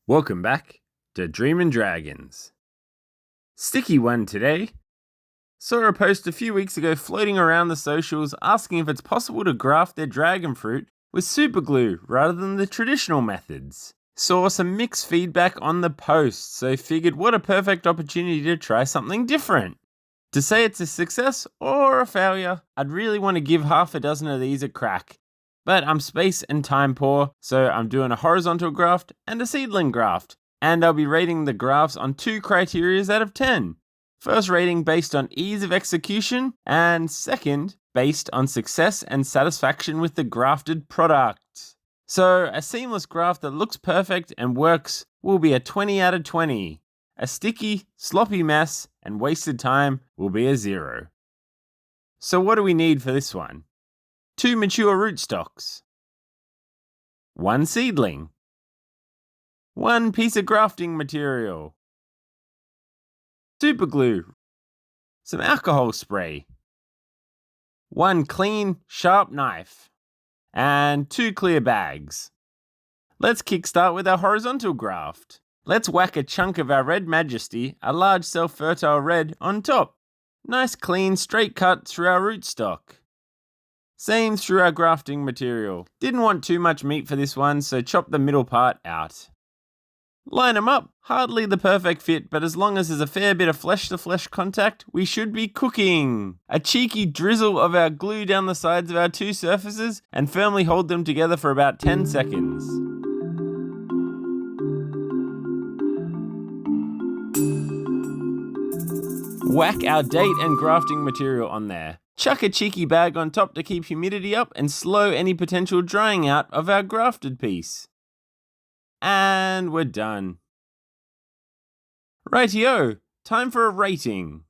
Welcome back to Dreamin' Dragons. Sticky one today. Saw a post a few weeks ago floating around the socials asking if it's possible to graft their dragon fruit with superglue rather than the traditional methods. Saw some mixed feedback on the post, so figured what a perfect opportunity to try something different. To say it's a success or a failure, I'd really want to give half a dozen of these a crack. But I'm space and time poor, so I'm doing a horizontal graft and a seedling graft. And I'll be rating the grafts on 2 criteria out of 10. First rating based on ease of execution, and second, based on success and satisfaction with the grafted product. So a seamless graft that looks perfect and works will be a 20 out of 20. A sticky, sloppy mess and wasted time will be a 0. So what do we need for this one? 2 mature rootstocks, 1 seedling, 1 piece of grafting material, superglue, some alcohol spray, 1 clean, sharp knife, and 2 clear bags. Let's kickstart with our horizontal graft. Let's whack a chunk of our Red Majesty, a large self-fertile red, on top. Nice clean straight cut through our rootstock. Same through our grafting material. Didn't want too much meat for this one, so chop the middle part out. Line them up, hardly the perfect fit, but as long as there's a fair bit of flesh-to-flesh contact, we should be cooking. A cheeky drizzle of our glue down the sides of our 2 surfaces and firmly hold them together for about 10 seconds. Whack our date and grafting material on there. Chuck a cheeky bag on top to keep humidity up and slow any potential drying out of our grafted piece. And we're done. Rightio, time for a rating.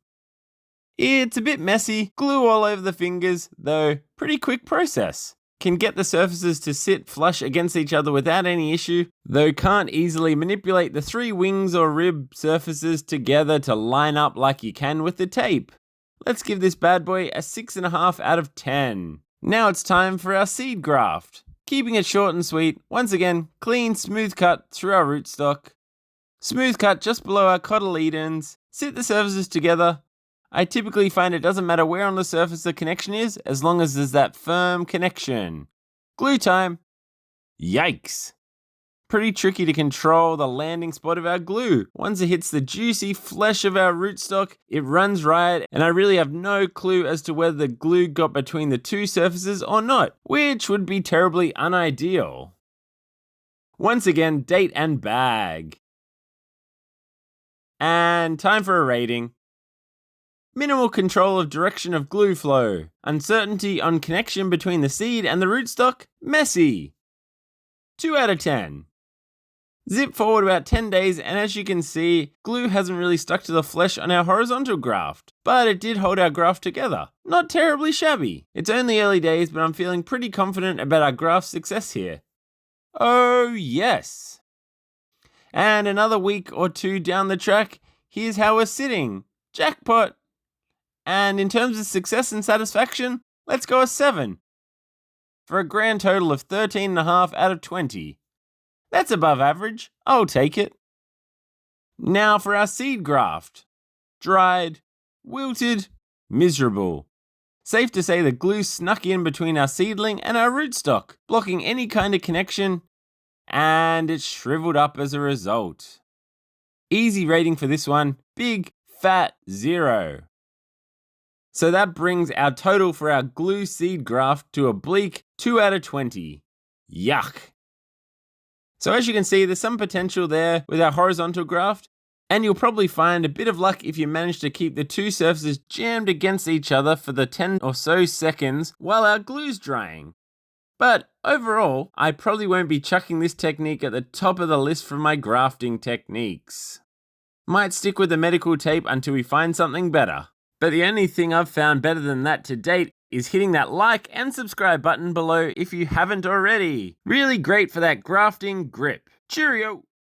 It's a bit messy, glue all over the fingers, though pretty quick process. Can get the surfaces to sit flush against each other without any issue, though can't easily manipulate the 3 wings or rib surfaces together to line up like you can with the tape. Let's give this bad boy a 6.5 out of 10. Now it's time for our seed graft. Keeping it short and sweet, once again, clean, smooth cut through our rootstock. Smooth cut just below our cotyledons. Sit the surfaces together. I typically find it doesn't matter where on the surface the connection is, as long as there's that firm connection. Glue time. Yikes. Pretty tricky to control the landing spot of our glue. Once it hits the juicy flesh of our rootstock, it runs riot, and I really have no clue as to whether the glue got between the 2 surfaces or not, which would be terribly unideal. Once again, date and bag. And time for a rating. Minimal control of direction of glue flow. Uncertainty on connection between the seed and the rootstock, messy. 2 out of 10. Zip forward about 10 days, and as you can see, glue hasn't really stuck to the flesh on our horizontal graft, but it did hold our graft together. Not terribly shabby. It's only early days, but I'm feeling pretty confident about our graft success here. Oh yes! And another week or 2 down the track, here's how we're sitting. Jackpot! And in terms of success and satisfaction, let's go a 7. For a grand total of 13.5 out of 20. That's above average. I'll take it. Now for our seed graft. Dried, wilted, miserable. Safe to say the glue snuck in between our seedling and our rootstock, blocking any kind of connection, and it shriveled up as a result. Easy rating for this one, big fat 0. So that brings our total for our glue seed graft to a bleak 2 out of 20. Yuck. So as you can see, there's some potential there with our horizontal graft, and you'll probably find a bit of luck if you manage to keep the 2 surfaces jammed against each other for the 10 or so seconds while our glue's drying. But overall, I probably won't be chucking this technique at the top of the list for my grafting techniques. Might stick with the medical tape until we find something better. But the only thing I've found better than that to date is hitting that like and subscribe button below if you haven't already. Really great for that grafting grip. Cheerio!